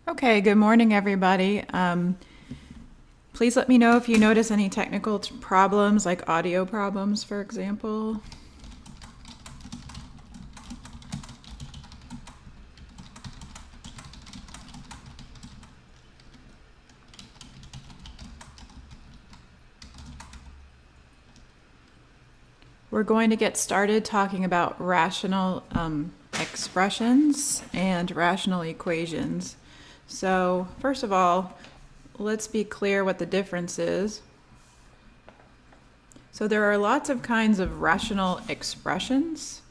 Okay, good morning, everybody. Please let me know if you notice any technical problems, like audio problems, for example. We're going to get started talking about rational expressions and rational equations. So, first of all, let's be clear what the difference is. So there are lots of kinds of rational expressions.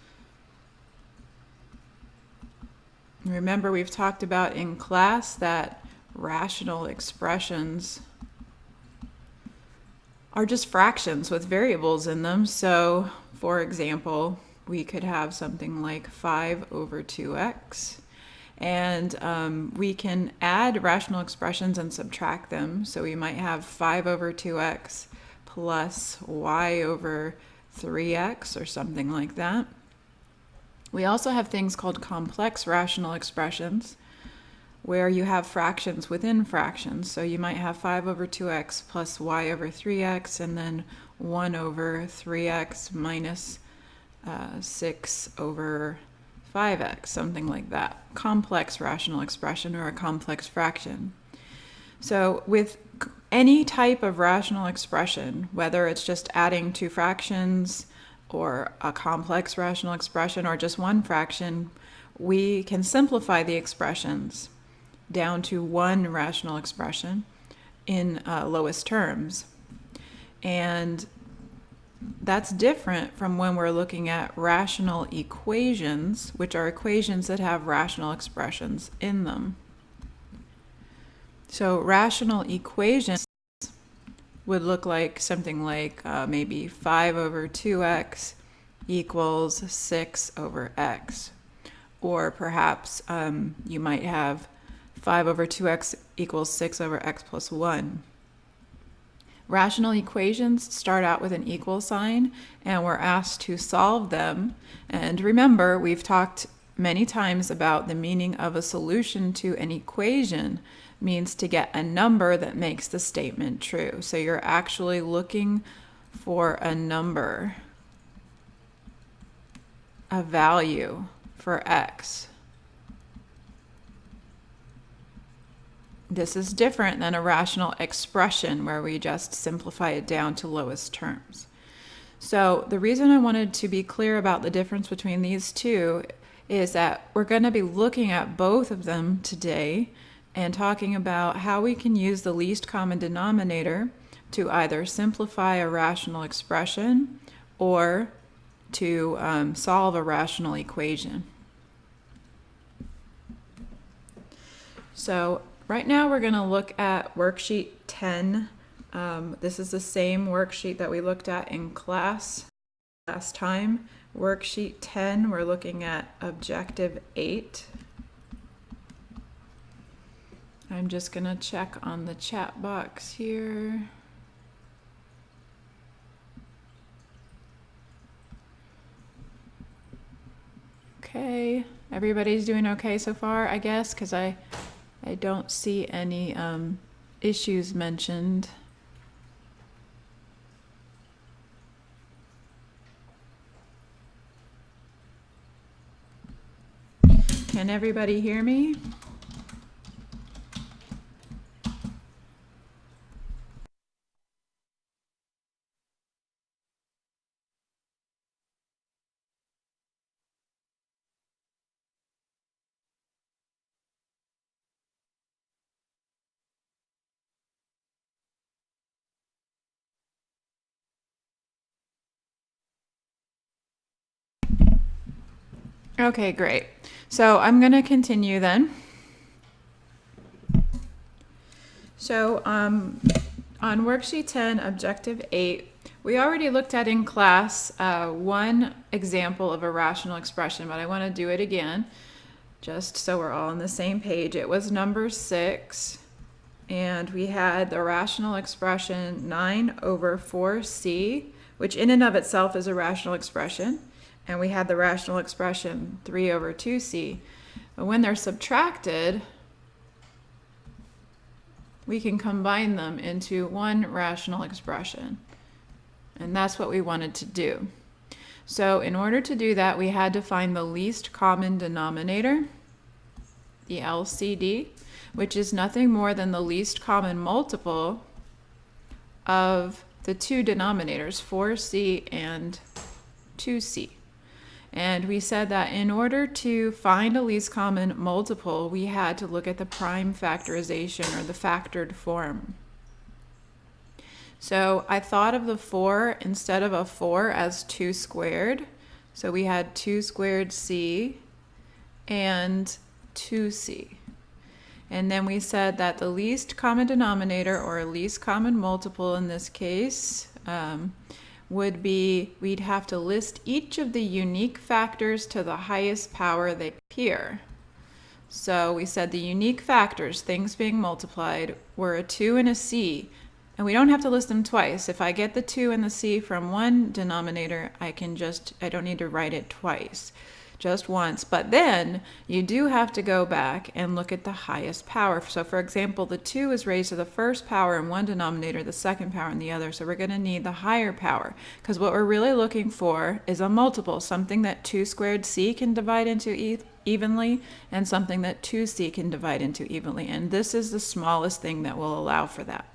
Remember, we've talked about in class that rational expressions are just fractions with variables in them. So, for example, we could have something like 5 over 2x. And we can add rational expressions and subtract them. So we might have 5 over 2x plus y over 3x or something like that. We also have things called complex rational expressions, where you have fractions within fractions. So you might have 5 over 2x plus y over 3x, and then 1 over 3x minus 6 over 5x, something like that. Complex rational expression or a complex fraction. So with any type of rational expression, whether it's just adding two fractions or a complex rational expression or just one fraction, we can simplify the expressions down to one rational expression in lowest terms. And that's different from when we're looking at rational equations, which are equations that have rational expressions in them. So rational equations would look like something like maybe 5 over 2x equals 6 over x. Or perhaps you might have 5 over 2x equals 6 over x plus 1. Rational equations start out with an equal sign, and we're asked to solve them. And remember, we've talked many times about the meaning of a solution to an equation means to get a number that makes the statement true. So you're actually looking for a number, a value for x. This is different than a rational expression where we just simplify it down to lowest terms. So the reason I wanted to be clear about the difference between these two is that we're going to be looking at both of them today and talking about how we can use the least common denominator to either simplify a rational expression or to solve a rational equation. So right now we're going to look at worksheet 10. This is the same worksheet that we looked at in class last time. Worksheet 10, we're looking at objective 8. I'm just going to check on the chat box here. Okay, everybody's doing okay so far, I guess, because I don't see any issues mentioned. Can everybody hear me? Okay, great. So I'm going to continue then. So on worksheet 10, objective 8, we already looked at in class one example of a rational expression, but I want to do it again just so we're all on the same page. It was number 6, and we had the rational expression 9 over 4c, which in and of itself is a rational expression. And we had the rational expression 3 over 2c. But when they're subtracted, we can combine them into one rational expression. And that's what we wanted to do. So in order to do that, we had to find the least common denominator, the LCD, which is nothing more than the least common multiple of the two denominators, 4c and 2c. And we said that in order to find a least common multiple, we had to look at the prime factorization, or the factored form. So I thought of the 4 instead of a 4 as 2 squared. So we had 2 squared c and 2c. And then we said that the least common denominator, or least common multiple in this case, would be, we'd have to list each of the unique factors to the highest power they appear. So we said the unique factors, things being multiplied, were a 2 and a c. And we don't have to list them twice. If I get the 2 and the c from one denominator, I don't need to write it twice, just once. But then you do have to go back and look at the highest power. So for example, the 2 is raised to the first power in one denominator, the second power in the other. So we're going to need the higher power, because what we're really looking for is a multiple, something that 2 squared c can divide into evenly, and something that 2c can divide into evenly. And this is the smallest thing that will allow for that.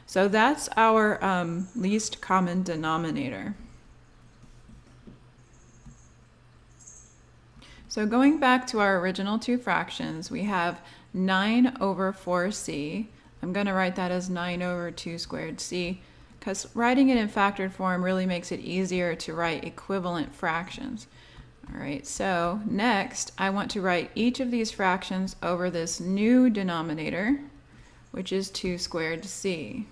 So that's our least common denominator. So going back to our original two fractions, we have 9 over 4c. I'm going to write that as 9 over 2 squared c, because writing it in factored form really makes it easier to write equivalent fractions. All right, so next I want to write each of these fractions over this new denominator, which is 2 squared c.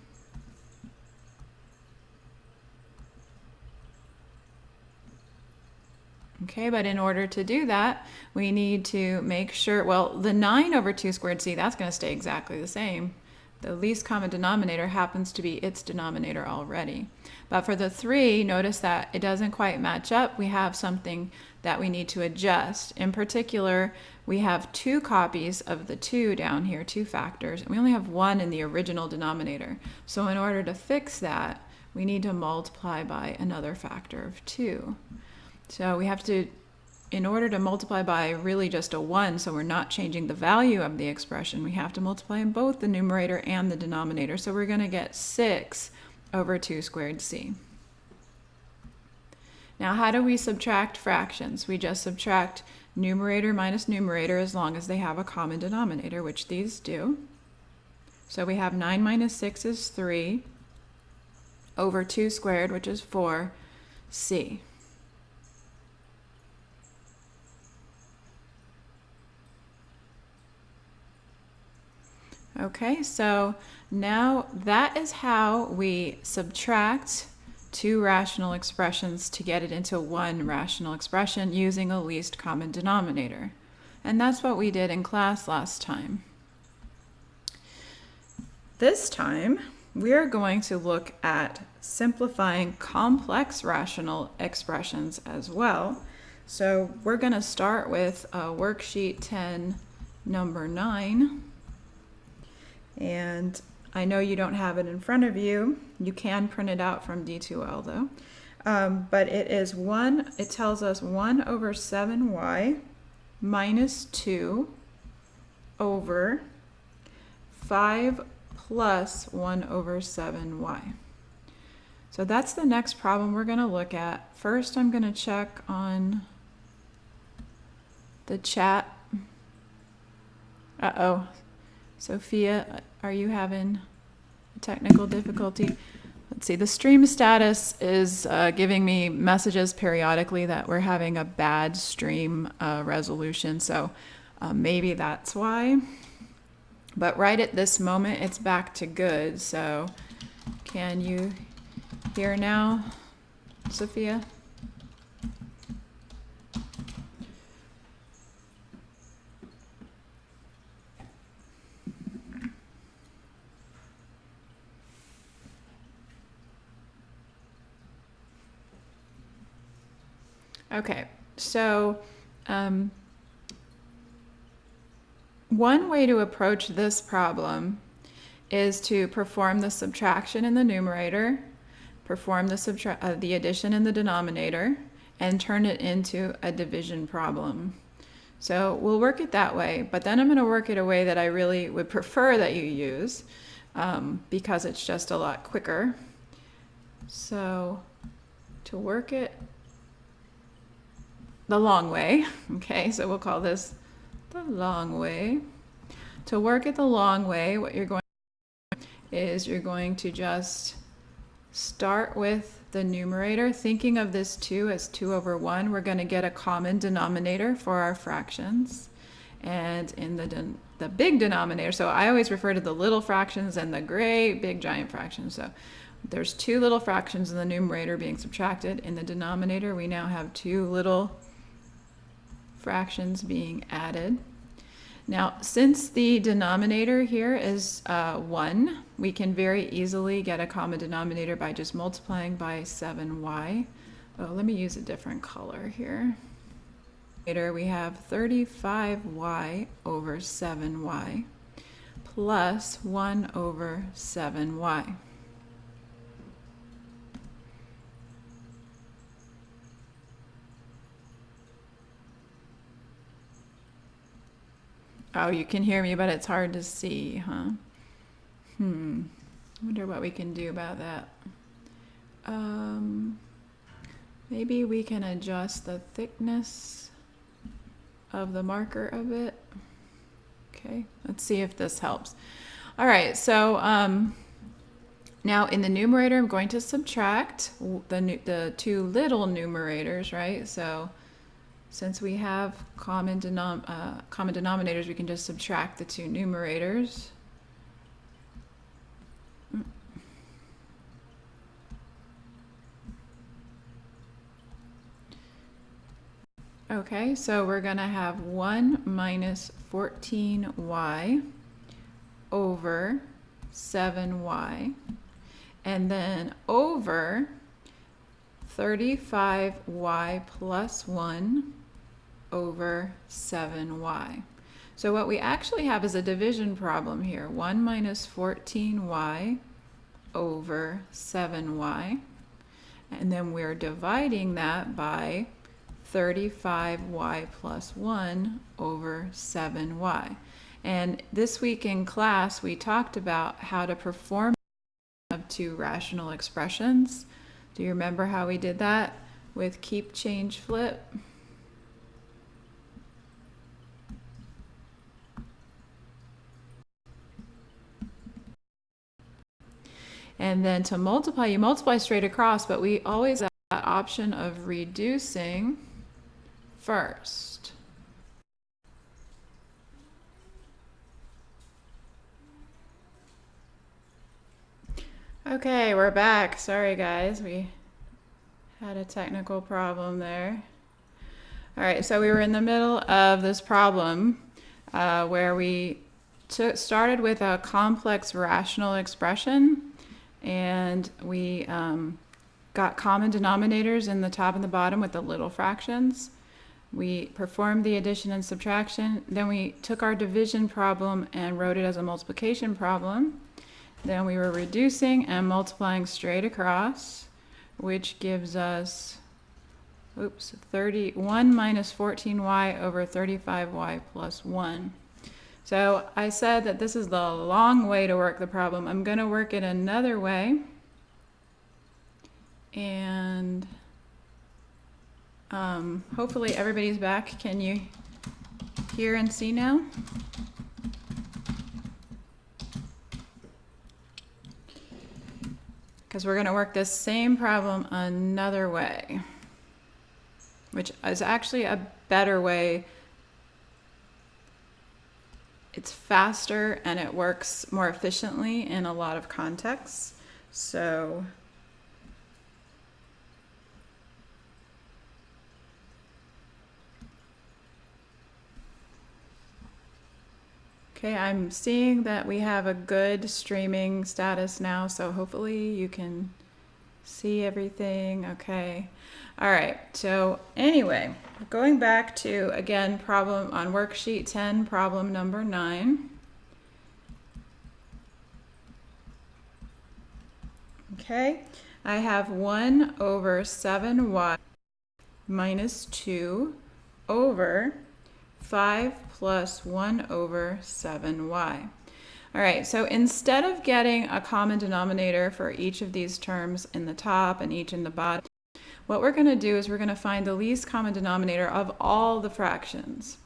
Okay, but in order to do that, we need to make sure, well, the 9 over 2 squared c, that's going to stay exactly the same. The least common denominator happens to be its denominator already. But for the 3, notice that it doesn't quite match up. We have something that we need to adjust. In particular, we have 2 copies of the 2 down here, 2 factors, and we only have 1 in the original denominator. So in order to fix that, we need to multiply by another factor of 2. So we have to, in order to multiply by really just a 1, so we're not changing the value of the expression, we have to multiply in both the numerator and the denominator. So we're going to get 6 over 2 squared c. Now how do we subtract fractions? We just subtract numerator minus numerator as long as they have a common denominator, which these do. So we have 9 minus 6 is 3 over 2 squared, which is 4c. Okay, so now that is how we subtract 2 rational expressions to get it into one rational expression using a least common denominator. And that's what we did in class last time. This time, we're going to look at simplifying complex rational expressions as well. So we're going to start with worksheet 10, number 9. And I know you don't have it in front of you. You can print it out from D2L though. But it is it tells us 1 over 7y minus 2 over 5 plus 1 over 7y. So that's the next problem we're going to look at. First, I'm going to check on the chat. Uh-oh. Sophia, are you having a technical difficulty? Let's see, the stream status is giving me messages periodically that we're having a bad stream resolution, so maybe that's why. But right at this moment, it's back to good, so can you hear now, Sophia? Okay, so one way to approach this problem is to perform the subtraction in the numerator, perform the addition in the denominator, and turn it into a division problem. So we'll work it that way, but then I'm going to work it a way that I really would prefer that you use because it's just a lot quicker. So to work it the long way, okay, so we'll call this the long way. To work it the long way, what you're going to do is you're going to just start with the numerator, thinking of this 2 as 2 over 1. We're going to get a common denominator for our fractions. And in the big denominator, so I always refer to the little fractions and the great big giant fractions. So there's 2 little fractions in the numerator being subtracted. In the denominator, we now have 2 little fractions being added. Now, since the denominator here is 1, we can very easily get a common denominator by just multiplying by 7y. Oh, let me use a different color here. Later, we have 35y over 7y plus 1 over 7y. Oh, you can hear me, but it's hard to see, huh? I wonder what we can do about that. Maybe we can adjust the thickness of the marker a bit. Okay, let's see if this helps. All right, so now in the numerator, I'm going to subtract the 2 little numerators, right? So since we have common denominators, we can just subtract the 2 numerators. Okay, so we're going to have 1 minus 14y over 7y, and then over 35y plus 1 over 7y. So what we actually have is a division problem here. 1 minus 14y over 7y. And then we're dividing that by 35y plus 1 over 7y. And this week in class, we talked about how to perform of 2 rational expressions. Do you remember how we did that with keep, change, flip? And then to multiply, you multiply straight across, but we always have that option of reducing first. Okay, we're back. Sorry guys, we had a technical problem there. All right, so we were in the middle of this problem where we started with a complex rational expression, and we got common denominators in the top and the bottom with the little fractions. We performed the addition and subtraction. Then we took our division problem and wrote it as a multiplication problem. Then we were reducing and multiplying straight across, which gives us 31 minus 14y over 35y plus 1. So I said that this is the long way to work the problem. I'm going to work it another way. And hopefully everybody's back. Can you hear and see now? Because we're going to work this same problem another way, which is actually a better way. It's faster and it works more efficiently in a lot of contexts. So okay, I'm seeing that we have a good streaming status now, so hopefully you can see everything. Okay. All right. So anyway, going back to, again, problem on worksheet 10, problem number 9. Okay, I have 1 over 7y minus 2 over 5 plus 1 over 7y. All right, so instead of getting a common denominator for each of these terms in the top and each in the bottom, what we're going to do is we're going to find the least common denominator of all the fractions.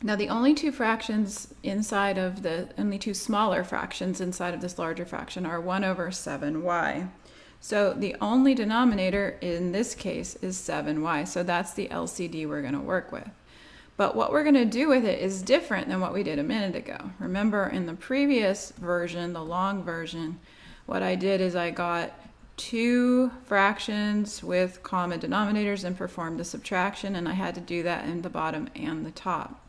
Now, the only two fractions inside of only two smaller fractions inside of this larger fraction are 1 over 7y. So the only denominator in this case is 7y. So that's the LCD we're going to work with. But what we're going to do with it is different than what we did a minute ago. Remember, in the previous version, the long version, what I did is I got two fractions with common denominators and performed the subtraction, and I had to do that in the bottom and the top.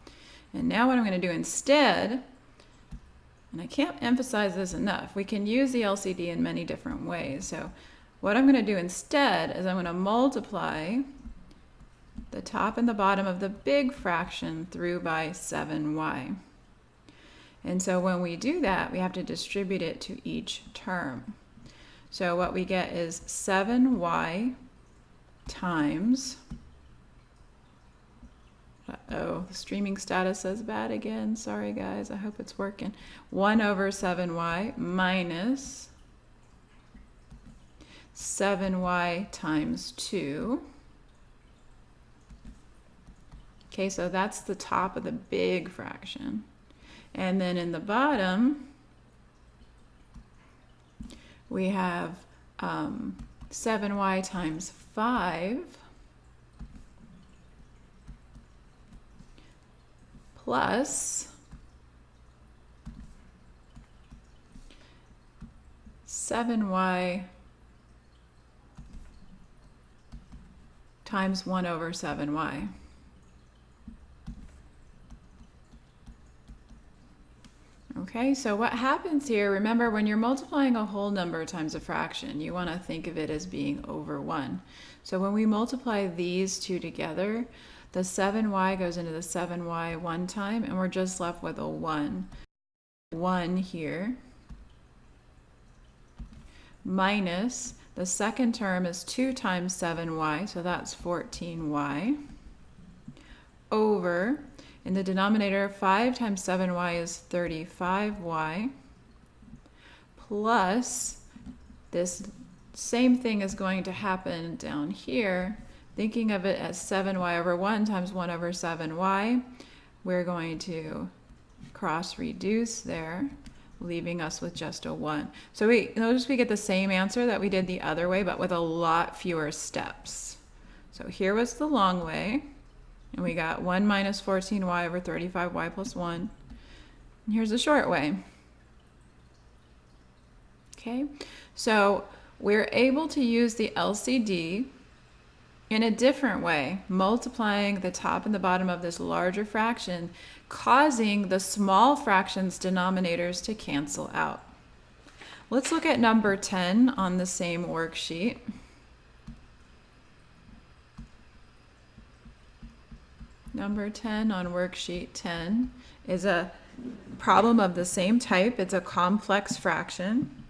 And now what I'm going to do instead, and I can't emphasize this enough, we can use the LCD in many different ways. So what I'm going to do instead is I'm going to multiply the top and the bottom of the big fraction through by 7y. And so when we do that, we have to distribute it to each term. So what we get is 7y times, uh-oh, the streaming status says bad again. Sorry guys, I hope it's working. 1 over 7y minus 7y times 2. Okay, so that's the top of the big fraction. And then in the bottom, we have 7y times 5 plus 7y times 1 over 7y. Okay, so what happens here, remember when you're multiplying a whole number times a fraction, you want to think of it as being over 1. So when we multiply these two together, the 7y goes into the 7y one time, and we're just left with a 1. 1 here, minus, the second term is 2 times 7y, so that's 14y, over, in the denominator, 5 times 7y is 35y, plus this same thing is going to happen down here. Thinking of it as 7y over 1 times 1 over 7y, we're going to cross reduce there, leaving us with just a 1. So notice we get the same answer that we did the other way, but with a lot fewer steps. So here was the long way. And we got 1 minus 14y over 35y plus 1. And here's the short way. Okay, so we're able to use the LCD in a different way, multiplying the top and the bottom of this larger fraction, causing the small fractions denominators to cancel out. Let's look at number 10 on the same worksheet. Number 10 on worksheet 10 is a problem of the same type. It's a complex fraction.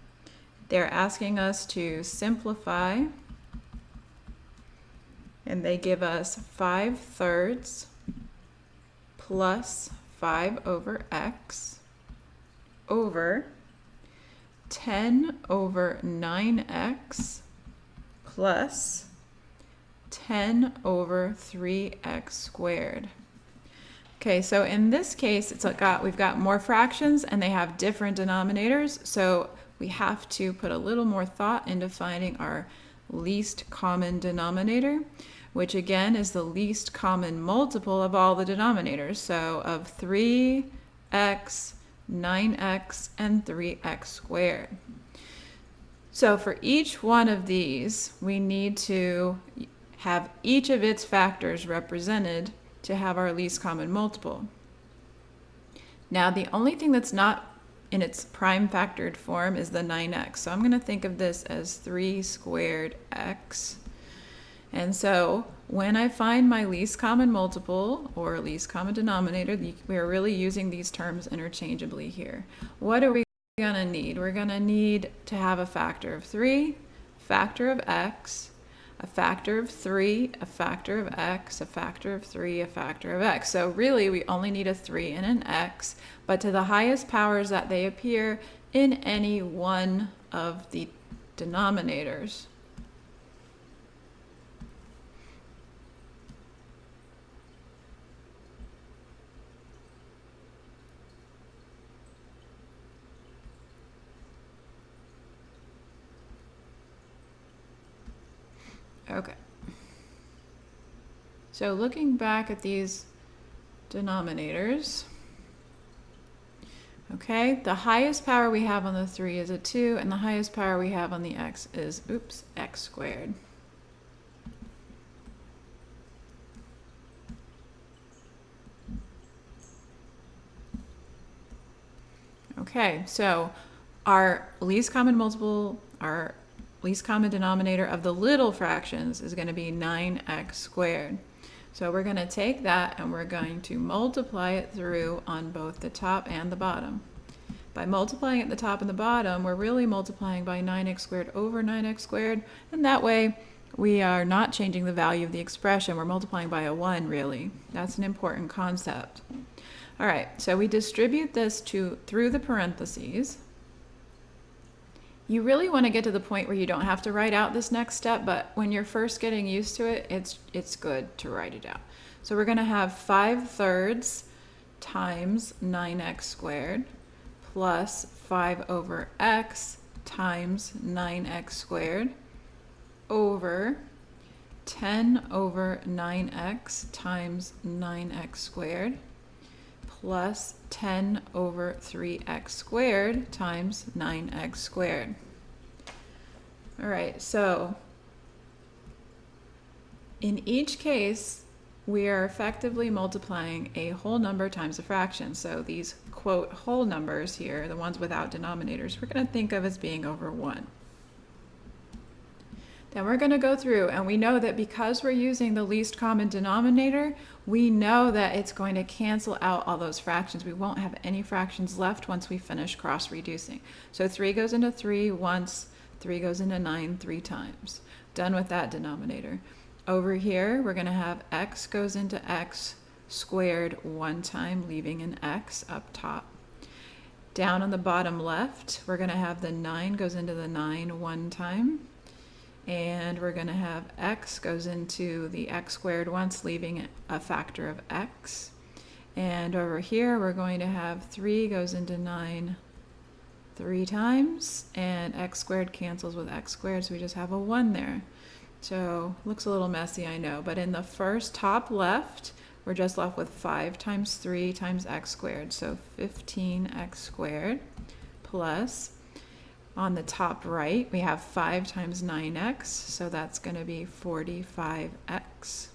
They're asking us to simplify, and they give us 5/3 plus 5 over x over 10 over 9x plus 10 over 3x squared. Okay, so in this case, we've got more fractions and they have different denominators, so we have to put a little more thought into finding our least common denominator, which again is the least common multiple of all the denominators, so of 3x, 9x, and 3x squared. So for each one of these, we need to have each of its factors represented to have our least common multiple. Now, the only thing that's not in its prime factored form is the 9x. So I'm going to think of this as 3 squared x. And so when I find my least common multiple or least common denominator, we are really using these terms interchangeably here. What are we we're going to need? We're going to need to have a factor of 3, factor of x, a factor of 3, a factor of x, a factor of 3, a factor of x. So really we only need a 3 and an x, but to the highest powers that they appear in any one of the denominators. Okay. So looking back at these denominators, okay, the highest power we have on the 3 is a 2, and the highest power we have on the x is, x squared. Okay, so our least common multiple, our least common denominator of the little fractions is going to be 9x squared. So we're going to take that and we're going to multiply it through on both the top and the bottom. By multiplying at the top and the bottom, we're really multiplying by 9x squared over 9x squared, and that way we are not changing the value of the expression. We're multiplying by a 1, really. That's an important concept. All right, so we distribute this through the parentheses. You really want to get to the point where you don't have to write out this next step, but when you're first getting used to it, it's good to write it out. So we're going to have 5/3 times 9x squared plus 5 over x times 9x squared over 10 over 9x times 9x squared plus 10 over 3x squared times 9x squared. All right, so in each case, we are effectively multiplying a whole number times a fraction. So these quote whole numbers here, the ones without denominators, we're going to think of as being over 1. Then we're going to go through, and we know that because we're using the least common denominator, we know that it's going to cancel out all those fractions. We won't have any fractions left once we finish cross-reducing. So 3 goes into 3 once, 3 goes into 9 3 times. Done with that denominator. Over here, we're going to have x goes into x squared 1 time, leaving an x up top. Down on the bottom left, we're going to have the 9 goes into the 9 1 time. And we're going to have x goes into the x squared once, leaving a factor of x. And over here, we're going to have 3 goes into 9 3 times, and x squared cancels with x squared, so we just have a 1 there. So looks a little messy, I know, but in the first top left, we're just left with 5 times 3 times x squared, so 15x squared plus, on the top right, we have 5 times 9x, so that's going to be 45x.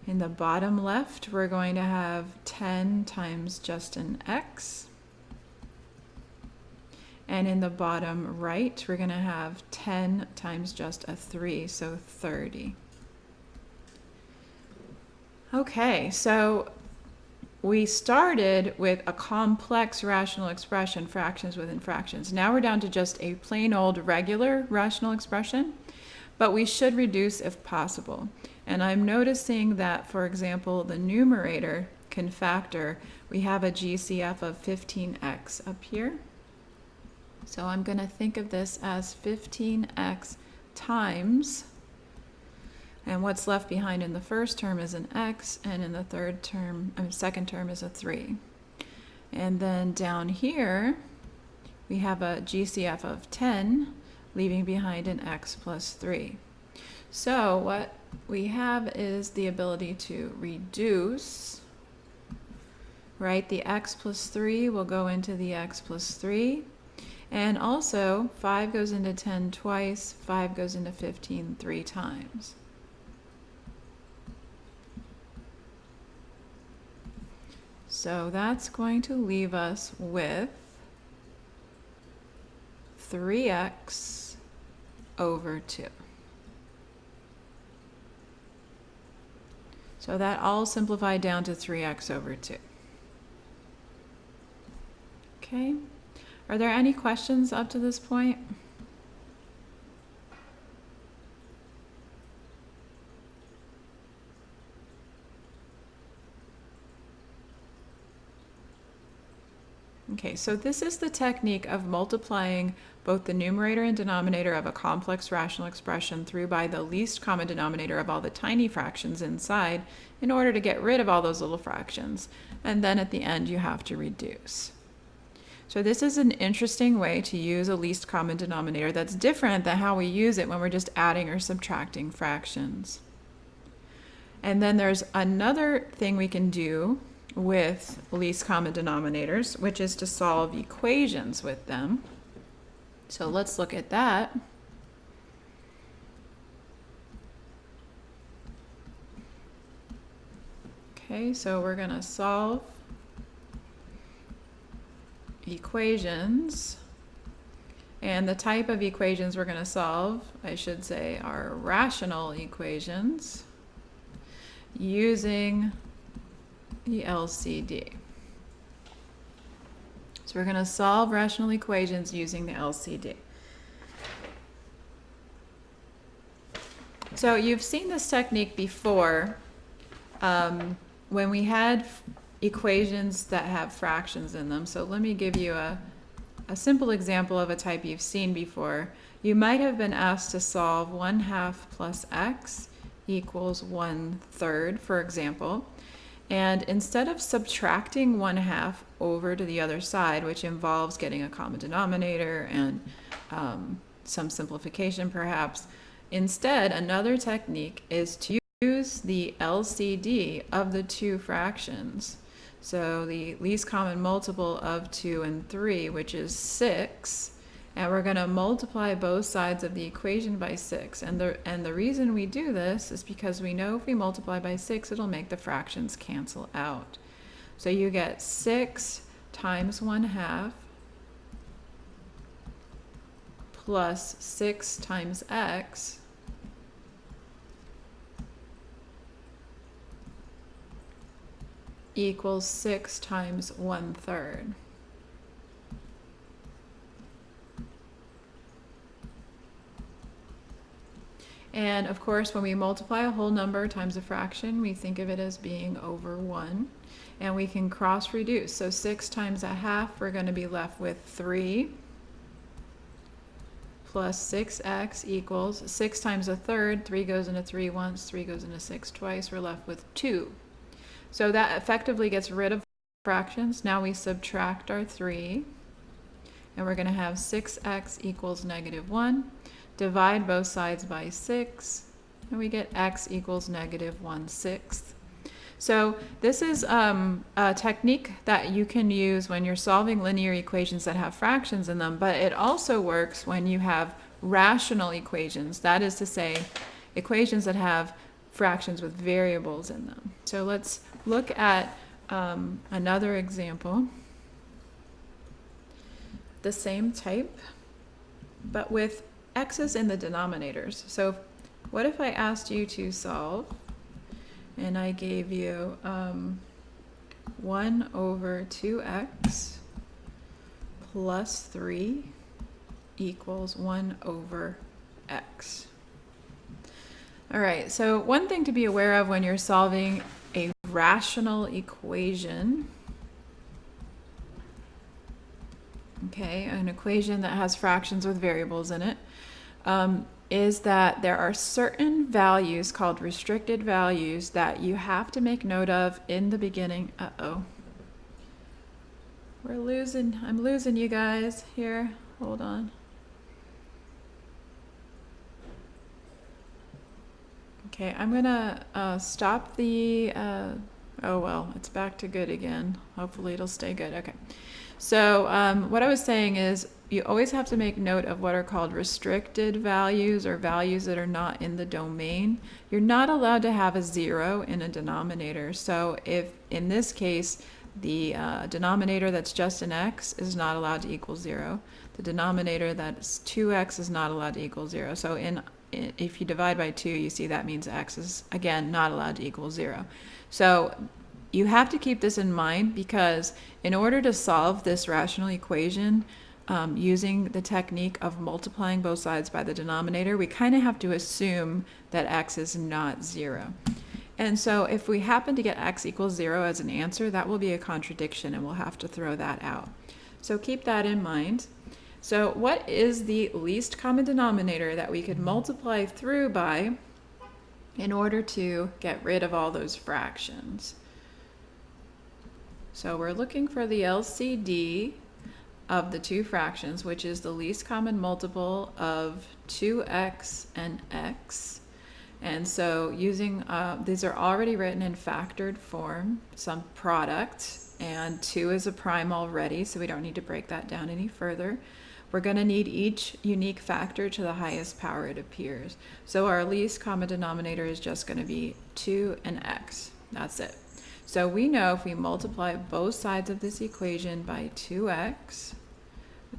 In the bottom left, we're going to have 10 times just an x. And in the bottom right, we're going to have 10 times just a 3, so 30. Okay, so we started with a complex rational expression, fractions within fractions. Now we're down to just a plain old regular rational expression, but we should reduce if possible. And I'm noticing that, for example, the numerator can factor. We have a GCF of 15x up here. So I'm going to think of this as 15x times, and what's left behind in the first term is an x, and in the second term is a 3. And then down here, we have a GCF of 10, leaving behind an x plus 3. So what we have is the ability to reduce, right? The x plus 3 will go into the x plus 3. And also, 5 goes into 10 twice, 5 goes into 15 3 times. So that's going to leave us with 3x over 2. So that all simplified down to 3x over 2. Okay. Are there any questions up to this point? Okay, so this is the technique of multiplying both the numerator and denominator of a complex rational expression through by the least common denominator of all the tiny fractions inside in order to get rid of all those little fractions. And then at the end you have to reduce. So this is an interesting way to use a least common denominator that's different than how we use it when we're just adding or subtracting fractions. And then there's another thing we can do with least common denominators, which is to solve equations with them. So let's look at that. Okay, so we're going to solve equations. And the type of equations we're going to solve, I should say, are rational equations using the LCD. So we're going to solve rational equations using the LCD. So you've seen this technique before when we had equations that have fractions in them. So let me give you a simple example of a type you've seen before. You might have been asked to solve 1/2 plus x equals 1/3, for example. And instead of subtracting 1/2 over to the other side, which involves getting a common denominator and some simplification perhaps, instead another technique is to use the LCD of the two fractions. So the least common multiple of 2 and 3, which is 6, and we're going to multiply both sides of the equation by 6. And the reason we do this is because we know if we multiply by 6, it'll make the fractions cancel out. So you get 6 times 1/2 plus 6 times x equals 6 times 1/3. And of course, when we multiply a whole number times a fraction, we think of it as being over 1. And we can cross reduce. So 6 times 1/2, we're going to be left with 3 plus 6x equals 6 times 1/3. 3 goes into 3 once, 3 goes into 6 twice. We're left with 2. So that effectively gets rid of fractions. Now we subtract our 3. And we're going to have 6x equals -1. Divide both sides by 6, and we get x equals -1/6. So this is a technique that you can use when you're solving linear equations that have fractions in them, but it also works when you have rational equations. That is to say, equations that have fractions with variables in them. So let's look at another example. The same type, but with x's in the denominators. So what if I asked you to solve and I gave you 1 over 2x plus 3 equals 1 over x. All right, so one thing to be aware of when you're solving a rational equation, okay, an equation that has fractions with variables in it, is that there are certain values called restricted values that you have to make note of in the beginning. Uh-oh. I'm losing you guys here. Hold on. Okay, I'm gonna stop the, oh well, it's back to good again. Hopefully it'll stay good. Okay. So what I was saying is you always have to make note of what are called restricted values, or values that are not in the domain. You're not allowed to have a 0 in a denominator. So if in this case the denominator that's just an x is not allowed to equal 0, the denominator that's 2x is not allowed to equal 0. So if you divide by 2, you see that means x is, again, not allowed to equal 0. So you have to keep this in mind, because in order to solve this rational equation, using the technique of multiplying both sides by the denominator, we kind of have to assume that x is not 0. And so if we happen to get x equals 0 as an answer, that will be a contradiction, and we'll have to throw that out. So keep that in mind. So what is the least common denominator that we could multiply through by in order to get rid of all those fractions? So we're looking for the LCD of the two fractions, which is the least common multiple of 2x and x. And so using, these are already written in factored form, some product, and 2 is a prime already, so we don't need to break that down any further. We're going to need each unique factor to the highest power it appears. So our least common denominator is just going to be 2 and x. That's it. So we know if we multiply both sides of this equation by 2x,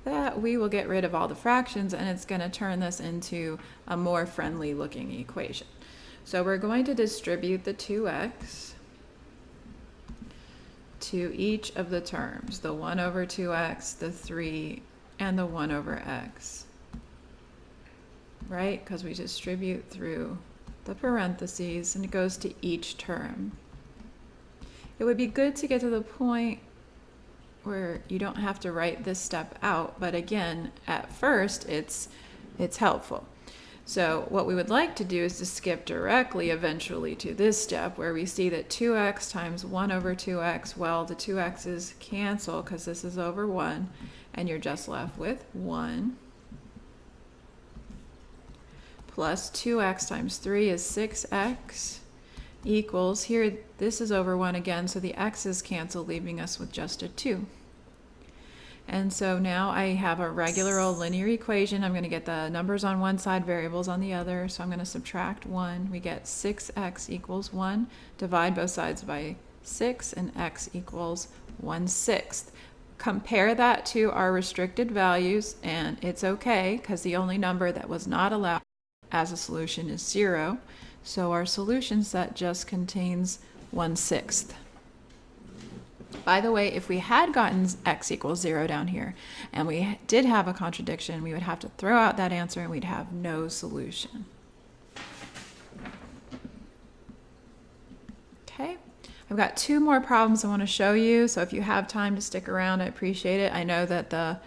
that we will get rid of all the fractions, and it's going to turn this into a more friendly looking equation. So we're going to distribute the 2x to each of the terms, the 1 over 2x, the 3, and the 1 over x, right? Because we distribute through the parentheses, and it goes to each term. It would be good to get to the point where you don't have to write this step out, but again, at first, it's helpful. So what we would like to do is to skip directly eventually to this step where we see that 2x times 1 over 2x, well, the 2x's cancel because this is over 1, and you're just left with 1, plus 2x times 3 is 6x, equals, here this is over 1 again, so the x's cancel, leaving us with just a 2. And so now I have a regular old linear equation. I'm going to get the numbers on one side, variables on the other. So I'm going to subtract 1. We get 6x equals 1. Divide both sides by 6, and x equals 1/6. Compare that to our restricted values, and it's okay because the only number that was not allowed as a solution is 0. So our solution set just contains 1/6. By the way, if we had gotten x equals 0 down here, and we did have a contradiction, we would have to throw out that answer and we'd have no solution. Okay, I've got 2 more problems I want to show you, so if you have time to stick around, I appreciate it. I know that the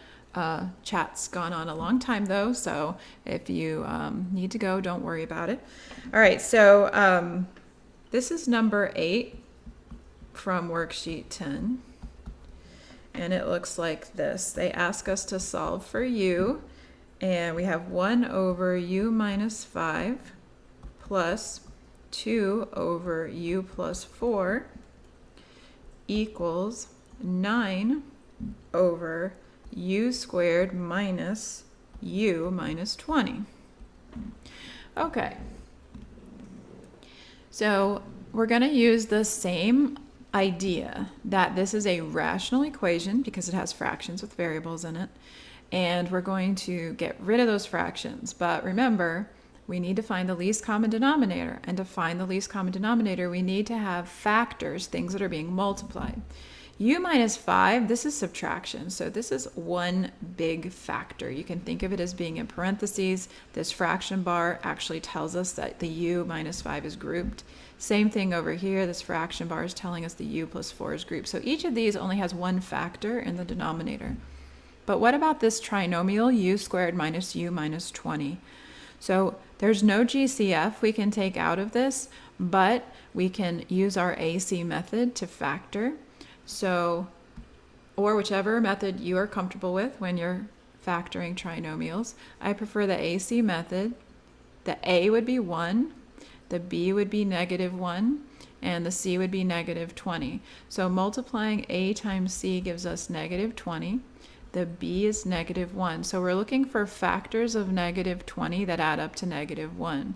chat's gone on a long time though, so if you need to go, don't worry about it. All right, so this is number 8 from worksheet 10, and it looks like this. They ask us to solve for u, and we have 1 over u minus 5 plus 2 over u plus 4 equals 9 over u squared minus u minus 20. Okay, so we're going to use the same idea that this is a rational equation because it has fractions with variables in it, and we're going to get rid of those fractions. But remember, we need to find the least common denominator, and to find the least common denominator we need to have factors, things that are being multiplied. U minus 5, this is subtraction, so this is one big factor. You can think of it as being in parentheses. This fraction bar actually tells us that the u minus 5 is grouped. Same thing over here, this fraction bar is telling us the u plus 4 is grouped. So each of these only has one factor in the denominator. But what about this trinomial u squared minus u minus 20? So there's no GCF we can take out of this, but we can use our AC method to factor. So, or whichever method you are comfortable with when you're factoring trinomials. I prefer the AC method. The A would be 1, the B would be -1, and the C would be -20. So multiplying A times C gives us -20. The B is -1. So we're looking for factors of -20 that add up to -1.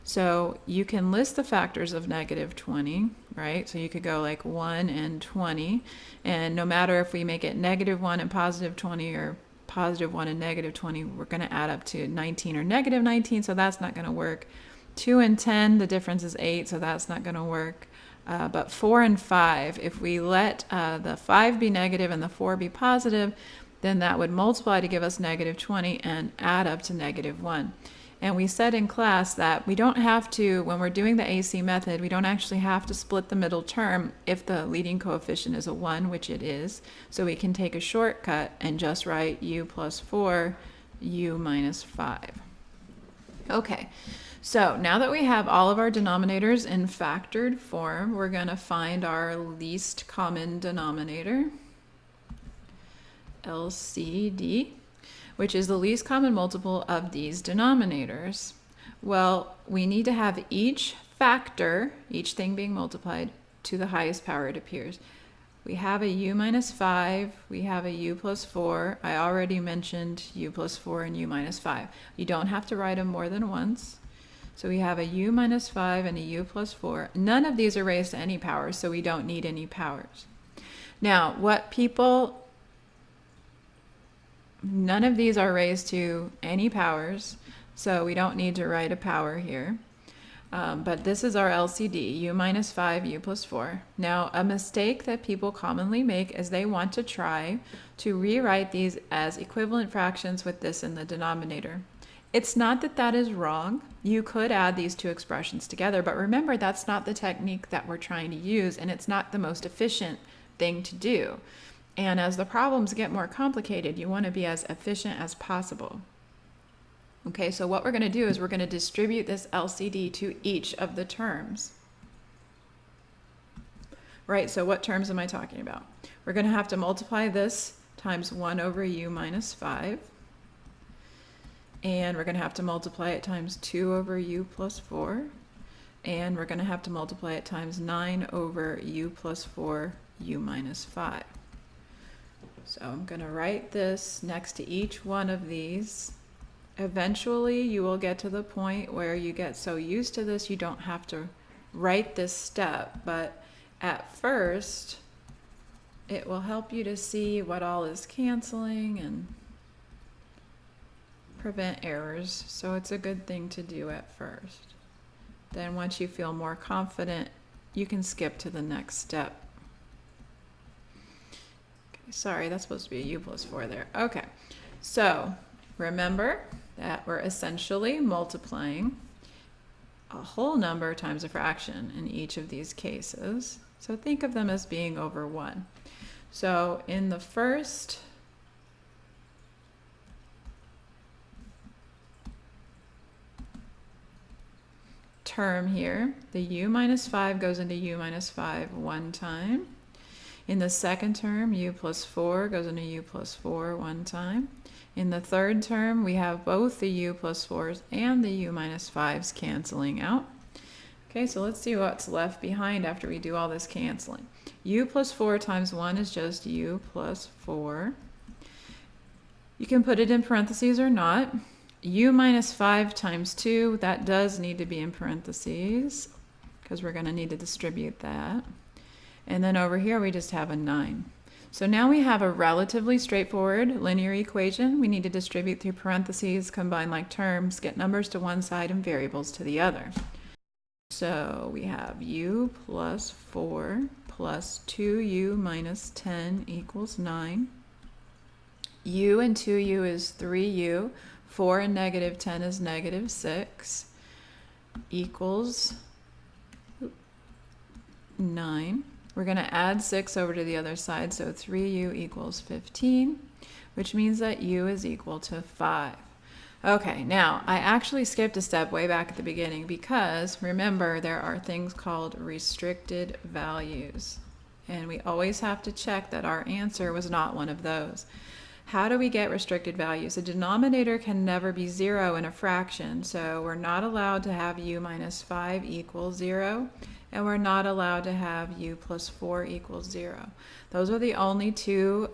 So you can list the factors of -20, right? So you could go like 1 and 20, and no matter if we make it -1 and +20 or +1 and -20, we're going to add up to 19 or -19, so that's not going to work. 2 and 10, the difference is 8, so that's not going to work. But 4 and 5, if we let the 5 be negative and the 4 be positive, then that would multiply to give us negative 20 and add up to negative 1. And we said in class that we don't have to, when we're doing the AC method, we don't actually have to split the middle term if the leading coefficient is a 1, which it is. So we can take a shortcut and just write u plus 4, u minus 5. Okay, so now that we have all of our denominators in factored form, we're going to find our least common denominator, LCD, which is the least common multiple of these denominators. Well, we need to have each factor, each thing being multiplied, to the highest power it appears. We have a u minus 5, we have a u plus 4. I already mentioned u plus 4 and u minus 5. You don't have to write them more than once. So we have a u minus 5 and a u plus 4. None of these are raised to any power, so we don't need any powers. Now, none of these are raised to any powers, so we don't need to write a power here. But this is our LCD, u minus 5, u plus 4. Now, a mistake that people commonly make is they want to try to rewrite these as equivalent fractions with this in the denominator. It's not that that is wrong. You could add these two expressions together, but remember, that's not the technique that we're trying to use, and it's not the most efficient thing to do. And as the problems get more complicated, you want to be as efficient as possible. Okay, so what we're going to do is we're going to distribute this LCD to each of the terms. Right, so what terms am I talking about? We're going to have to multiply this times 1 over u minus 5. And we're going to have to multiply it times 2 over u plus 4. And we're going to have to multiply it times 9 over u plus 4, u minus 5. So I'm going to write this next to each one of these. Eventually, you will get to the point where you get so used to this, you don't have to write this step. But at first, it will help you to see what all is canceling and prevent errors. So it's a good thing to do at first. Then once you feel more confident, you can skip to the next step. Sorry, that's supposed to be a u plus 4 there. Okay, so remember that we're essentially multiplying a whole number times a fraction in each of these cases. So think of them as being over 1. So in the first term here, the u minus 5 goes into u minus 5 one time. In the second term, u plus 4 goes into u plus 4 one time. In the third term, we have both the u plus 4s and the u minus 5s canceling out. Okay, so let's see what's left behind after we do all this canceling. U plus 4 times 1 is just u plus 4. You can put it in parentheses or not. U minus 5 times 2, that does need to be in parentheses because we're going to need to distribute that. And then over here, we just have a 9. So now we have a relatively straightforward linear equation. We need to distribute through parentheses, combine like terms, get numbers to one side and variables to the other. So we have u plus 4 plus 2u minus 10 equals 9. U and 2u is 3u. 4 and negative 10 is negative 6 equals 9. We're going to add 6 over to the other side, so 3u equals 15, which means that u is equal to 5. Okay, now I actually skipped a step way back at the beginning because remember there are things called restricted values, and we always have to check that our answer was not one of those. How do we get restricted values? A denominator can never be 0 in a fraction, so we're not allowed to have u minus 5 equals 0, and we're not allowed to have u plus 4 equals 0. Those are the only two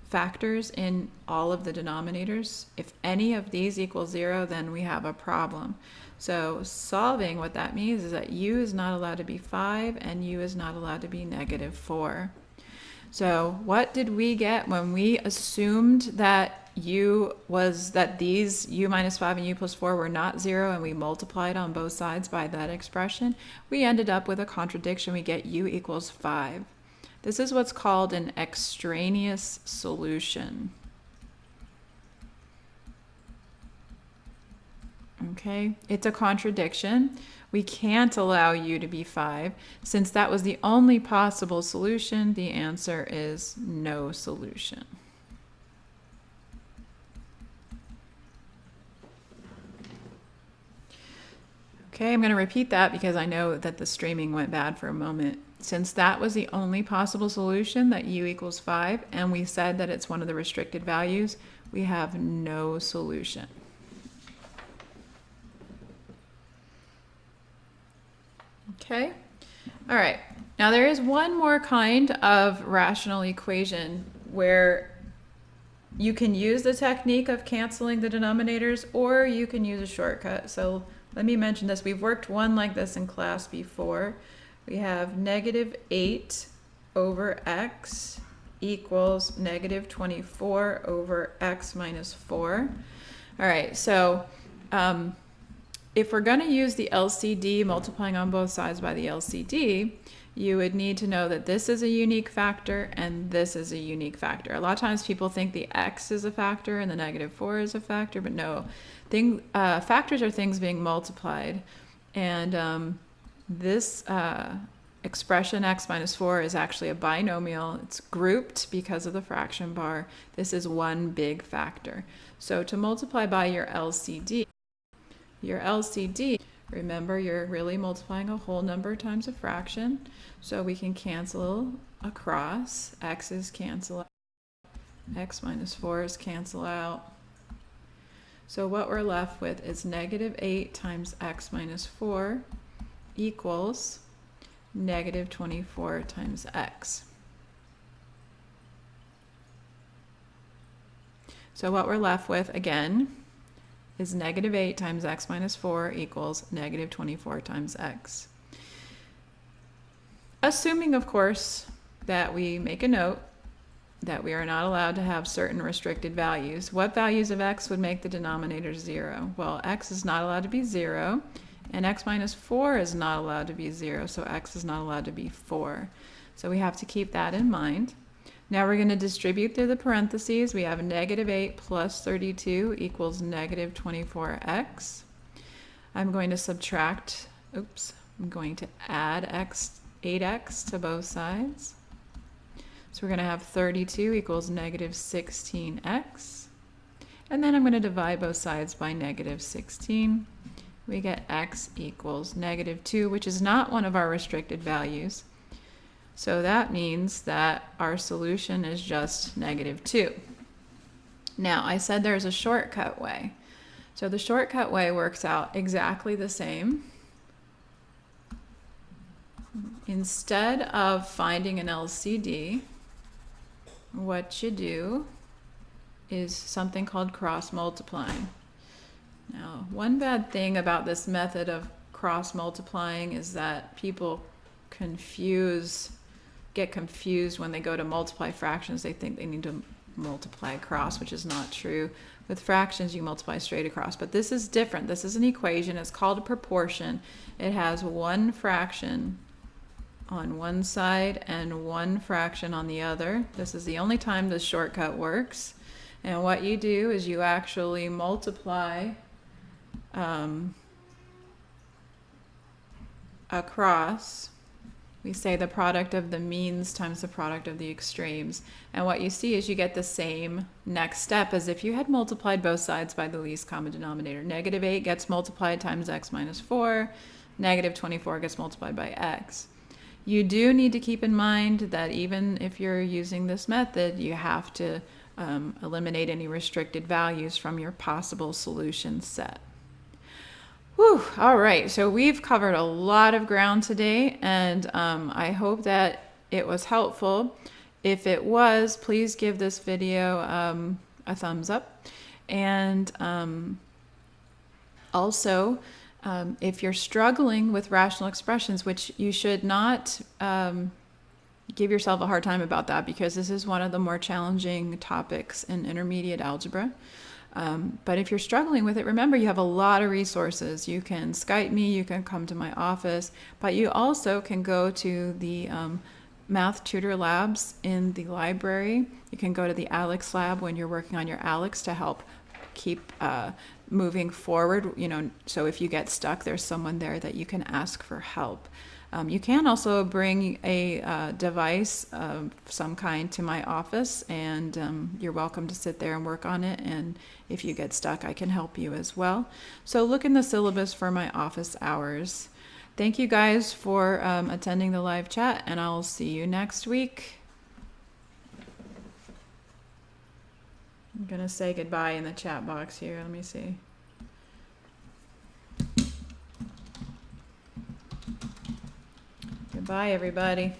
factors in all of the denominators. If any of these equals 0, then we have a problem. So solving, what that means is that u is not allowed to be 5 and u is not allowed to be negative 4. So what did we get when we assumed that these u minus 5 and u plus 4 were not 0 and we multiplied on both sides by that expression? We ended up with a contradiction. We get u equals 5. This is what's called an extraneous solution. Okay, it's a contradiction. We can't allow u to be 5. Since that was the only possible solution, the answer is no solution. Okay, I'm going to repeat that because I know that the streaming went bad for a moment. Since that was the only possible solution, that u equals 5, and we said that it's one of the restricted values, we have no solution. Okay, all right. Now there is one more kind of rational equation where you can use the technique of canceling the denominators, or you can use a shortcut. So let me mention this. We've worked one like this in class before. We have negative 8 over x equals negative 24 over x minus 4. All right, so if we're going to use the LCD, multiplying on both sides by the LCD, you would need to know that this is a unique factor and this is a unique factor. A lot of times people think the x is a factor and the negative 4 is a factor, but no. Factors are things being multiplied. And this expression x minus 4 is actually a binomial. It's grouped because of the fraction bar. This is one big factor. So to multiply by your LCD, remember, you're really multiplying a whole number times a fraction. So we can cancel across. X's cancel out. X minus 4's cancel out. So what we're left with is negative 8 times x minus 4 equals negative 24 times x. So what we're left with, again, is negative 8 times x minus 4 equals negative 24 times x. Assuming, of course, that we make a note that we are not allowed to have certain restricted values. What values of x would make the denominator 0? Well, x is not allowed to be 0, and x minus 4 is not allowed to be 0, so x is not allowed to be 4. So we have to keep that in mind. Now we're going to distribute through the parentheses. We have negative 8 plus 32 equals negative 24x. I'm going to subtract, I'm going to add 8x to both sides. So we're going to have 32 equals negative 16x. And then I'm going to divide both sides by negative 16. We get x equals negative 2, which is not one of our restricted values. So that means that our solution is just negative 2. Now, I said there's a shortcut way. So the shortcut way works out exactly the same. Instead of finding an LCD, what you do is something called cross multiplying. Now, one bad thing about this method of cross multiplying is that people get confused when they go to multiply fractions. They think they need to multiply across, which is not true. With fractions, you multiply straight across. But this is different. This is an equation. It's called a proportion. It has one fraction on one side and one fraction on the other. This is the only time this shortcut works. And what you do is you actually multiply across. We say the product of the means times the product of the extremes. And what you see is you get the same next step as if you had multiplied both sides by the least common denominator. Negative 8 gets multiplied times x minus 4. Negative 24 gets multiplied by x. You do need to keep in mind that even if you're using this method, you have to eliminate any restricted values from your possible solution set. Whew, all right, so we've covered a lot of ground today, and I hope that it was helpful. If it was, please give this video a thumbs up. And also, if you're struggling with rational expressions, which you should not give yourself a hard time about that, because this is one of the more challenging topics in intermediate algebra. But if you're struggling with it, remember you have a lot of resources. You can Skype me, you can come to my office, but you also can go to the math tutor labs in the library. You can go to the Alex lab when you're working on your Alex to help keep moving forward. So if you get stuck, there's someone there that you can ask for help. You can also bring a device of some kind to my office, and you're welcome to sit there and work on it. And if you get stuck, I can help you as well. So look in the syllabus for my office hours. Thank you guys for attending the live chat, and I'll see you next week. I'm going to say goodbye in the chat box here. Let me see. Goodbye, everybody.